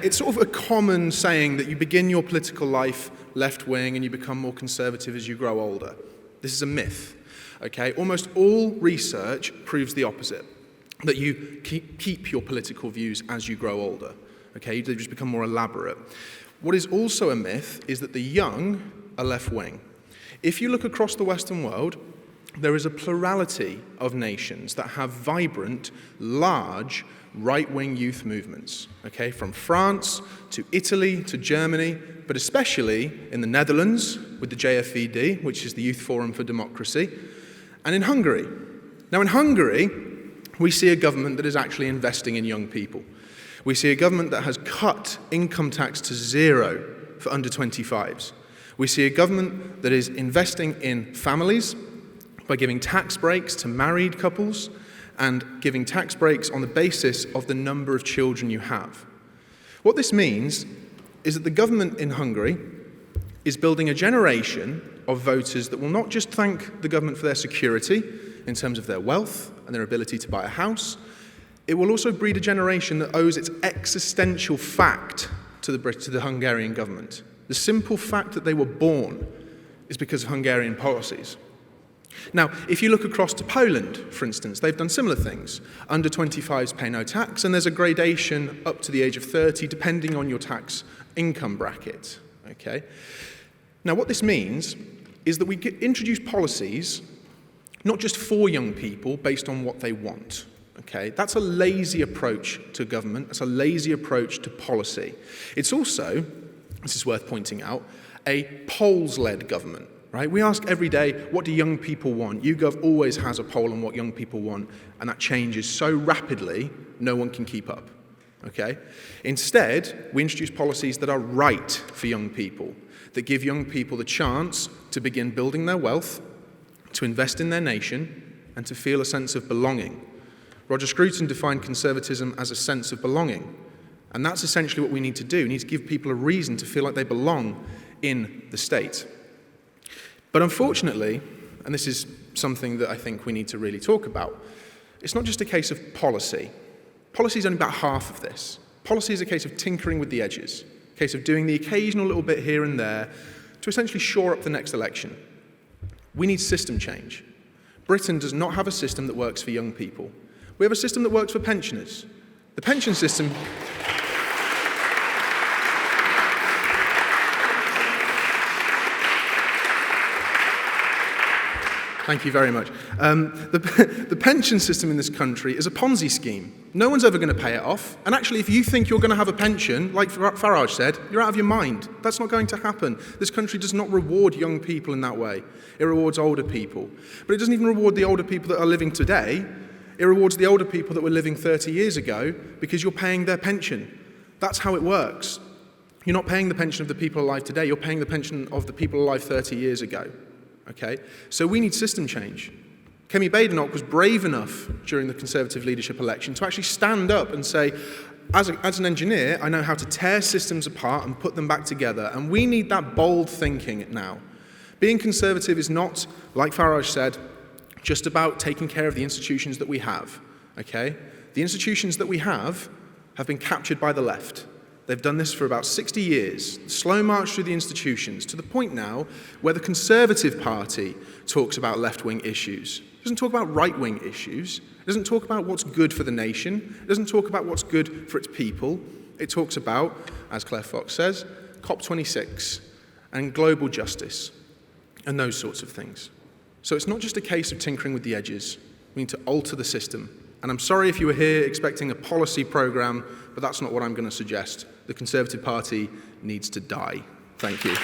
It's sort of a common saying that you begin your political life left-wing and you become more conservative as you grow older. This is a myth, okay? Almost all research proves the opposite, that you keep your political views as you grow older, okay? They just become more elaborate. What is also a myth is that the young are left-wing. If you look across the Western world, there is a plurality of nations that have vibrant, large, right-wing youth movements, okay, from France to Italy to Germany, but especially in the Netherlands with the JFED, which is the Youth Forum for Democracy, and in Hungary. Now, in Hungary, we see a government that is actually investing in young people. We see a government that has cut income tax to zero for under 25s. We see a government that is investing in families by giving tax breaks to married couples and giving tax breaks on the basis of the number of children you have. What this means is that the government in Hungary is building a generation of voters that will not just thank the government for their security in terms of their wealth and their ability to buy a house, it will also breed a generation that owes its existential fact to the Hungarian government. The simple fact that they were born is because of Hungarian policies. Now, if you look across to Poland, for instance, they've done similar things. Under 25s pay no tax, and there's a gradation up to the age of 30, depending on your tax income bracket. Okay? Now, what this means is that we introduce policies not just for young people based on what they want. Okay? That's a lazy approach to government. That's a lazy approach to policy. It's also, this is worth pointing out, a polls-led government. Right? We ask every day, what do young people want? YouGov always has a poll on what young people want, and that changes so rapidly, no one can keep up. Okay? Instead, we introduce policies that are right for young people, that give young people the chance to begin building their wealth, to invest in their nation, and to feel a sense of belonging. Roger Scruton defined conservatism as a sense of belonging, and that's essentially what we need to do. We need to give people a reason to feel like they belong in the state. But unfortunately, and this is something that I think we need to really talk about, it's not just a case of policy. Policy is only about half of this. Policy is a case of tinkering with the edges, a case of doing the occasional little bit here and there to essentially shore up the next election. We need system change. Britain does not have a system that works for young people. We have a system that works for pensioners. The pension system... Thank you very much. The pension system in this country is a Ponzi scheme. No one's ever going to pay it off. And actually, if you think you're going to have a pension, like Farage said, you're out of your mind. That's not going to happen. This country does not reward young people in that way. It rewards older people. But it doesn't even reward the older people that are living today. It rewards the older people that were living 30 years ago because you're paying their pension. That's how it works. You're not paying the pension of the people alive today. You're paying the pension of the people alive 30 years ago. Okay? So we need system change. Kemi Badenoch was brave enough during the Conservative leadership election to actually stand up and say, as an engineer, I know how to tear systems apart and put them back together. And we need that bold thinking now. Being Conservative is not, like Farage said, just about taking care of the institutions that we have. Okay? The institutions that we have been captured by the left. They've done this for about 60 years, slow march through the institutions, to the point now where the Conservative Party talks about left-wing issues. It doesn't talk about right-wing issues. It doesn't talk about what's good for the nation. It doesn't talk about what's good for its people. It talks about, as Claire Fox says, COP26 and global justice and those sorts of things. So it's not just a case of tinkering with the edges. We need to alter the system. And I'm sorry if you were here expecting a policy programme, but that's not what I'm going to suggest. The Conservative Party needs to die. Thank you.